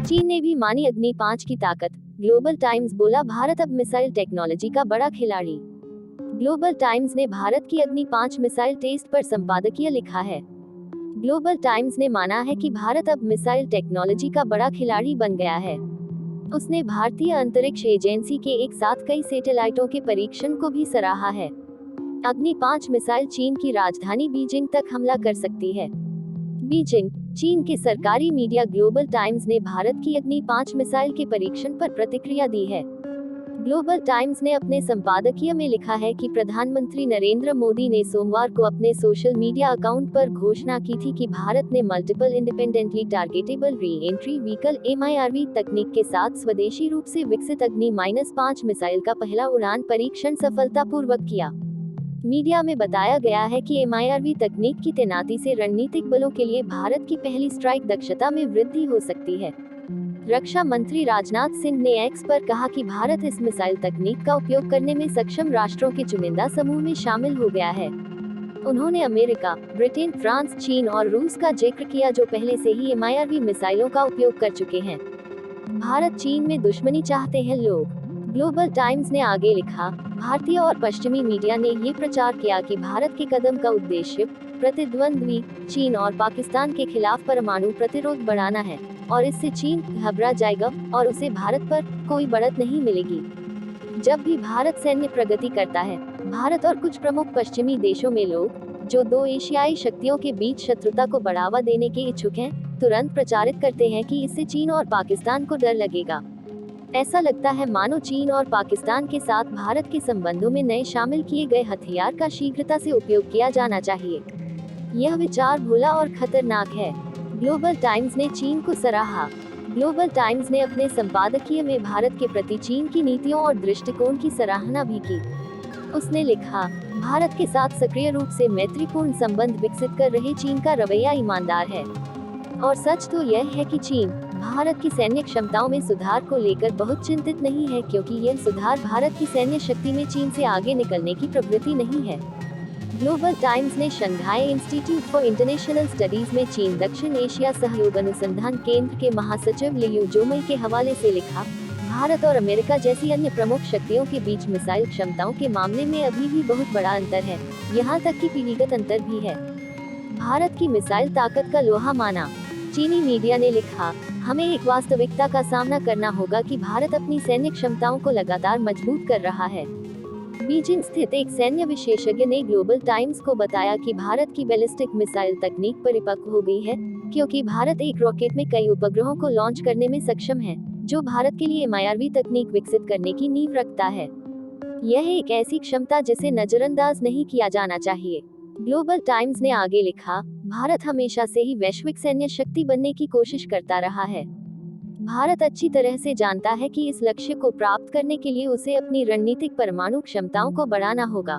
चीन ने भी मानी अग्नि 5 की ताकत। ग्लोबल टाइम्स बोला भारत अब मिसाइल टेक्नोलॉजी का बड़ा खिलाड़ी। ग्लोबल टाइम्स ने भारत की अग्नि 5 मिसाइल टेस्ट पर संपादकीय लिखा है। ग्लोबल टाइम्स ने माना है कि भारत अब मिसाइल टेक्नोलॉजी का बड़ा खिलाड़ी बन गया है। उसने भारतीय अंतरिक्ष एजेंसी के एक साथ कई सैटेलाइटों के परीक्षण को भी सराहा है। अग्नि 5 मिसाइल चीन की राजधानी बीजिंग तक हमला कर सकती है। बीजिंग, चीन के सरकारी मीडिया ग्लोबल टाइम्स ने भारत की अग्नि 5 मिसाइल के परीक्षण पर प्रतिक्रिया दी है। ग्लोबल टाइम्स ने अपने संपादकीय में लिखा है कि प्रधानमंत्री नरेंद्र मोदी ने सोमवार को अपने सोशल मीडिया अकाउंट पर घोषणा की थी कि भारत ने multiple independently targetable re entry vehicle MIRV तकनीक के साथ स्वदेशी रूप से विकसित अग्नि-5 मिसाइल का पहला उड़ान परीक्षण सफलतापूर्वक किया। मीडिया में बताया गया है कि MIRV तकनीक की तैनाती से रणनीतिक बलों के लिए भारत की पहली स्ट्राइक दक्षता में वृद्धि हो सकती है। रक्षा मंत्री राजनाथ सिंह ने एक्स पर कहा कि भारत इस मिसाइल तकनीक का उपयोग करने में सक्षम राष्ट्रों के चुनिंदा समूह में शामिल हो गया है। उन्होंने अमेरिका, ब्रिटेन, फ्रांस, चीन और रूस का जिक्र किया जो पहले से ही MIRV मिसाइलों का उपयोग कर चुके हैं। भारत चीन में दुश्मनी चाहते हैं लोग। ग्लोबल टाइम्स ने आगे लिखा, भारतीय और पश्चिमी मीडिया ने ये प्रचार किया कि भारत के कदम का उद्देश्य प्रतिद्वंद्वी चीन और पाकिस्तान के खिलाफ परमाणु प्रतिरोध बढ़ाना है और इससे चीन घबरा जाएगा और उसे भारत पर कोई बढ़त नहीं मिलेगी। जब भी भारत सैन्य प्रगति करता है, भारत और कुछ प्रमुख पश्चिमी देशों में लोग, जो दो एशियाई शक्तियों के बीच शत्रुता को बढ़ावा देने के इच्छुक हैं, तुरंत प्रचारित करते हैं कि इससे चीन और पाकिस्तान को डर लगेगा। ऐसा लगता है मानो चीन और पाकिस्तान के साथ भारत के संबंधों में नए शामिल किए गए हथियार का शीघ्रता से उपयोग किया जाना चाहिए। यह विचार भोला और खतरनाक है। ग्लोबल टाइम्स ने चीन को सराहा। ग्लोबल टाइम्स ने अपने संपादकीय में भारत के प्रति चीन की नीतियों और दृष्टिकोण की सराहना भी की। उसने लिखा, भारत के साथ सक्रिय रूप से मैत्रीपूर्ण संबंध विकसित कर रहे चीन का रवैया ईमानदार है। और सच तो यह है कि चीन भारत की सैन्य क्षमताओं में सुधार को लेकर बहुत चिंतित नहीं है, क्योंकि यह सुधार भारत की सैन्य शक्ति में चीन से आगे निकलने की प्रवृत्ति नहीं है। ग्लोबल टाइम्स ने Shanghai institute for international studies में चीन दक्षिण एशिया सहयोग अनुसंधान केंद्र के महासचिव लियू जोमई के हवाले से लिखा, भारत और अमेरिका जैसी अन्य प्रमुख शक्तियों के बीच मिसाइल क्षमताओं के मामले में अभी भी बहुत बड़ा अंतर है, यहाँ तक कि पीढ़ीगत अंतर भी है। भारत की मिसाइल ताकत का लोहा माना। चीनी मीडिया ने लिखा, हमें एक वास्तविकता का सामना करना होगा कि भारत अपनी सैन्य क्षमताओं को लगातार मजबूत कर रहा है। बीजिंग स्थित एक सैन्य विशेषज्ञ ने ग्लोबल टाइम्स को बताया कि भारत की बैलिस्टिक मिसाइल तकनीक परिपक्व हो गई है, क्योंकि भारत एक रॉकेट में कई उपग्रहों को लॉन्च करने में सक्षम है, जो भारत के लिए MIRV तकनीक विकसित करने की नींव रखता है। यह एक ऐसी क्षमता जिसे नजरअंदाज नहीं किया जाना चाहिए। ग्लोबल टाइम्स ने आगे लिखा, भारत हमेशा से ही वैश्विक सैन्य शक्ति बनने की कोशिश करता रहा है। भारत अच्छी तरह से जानता है कि इस लक्ष्य को प्राप्त करने के लिए उसे अपनी रणनीतिक परमाणु क्षमताओं को बढ़ाना होगा।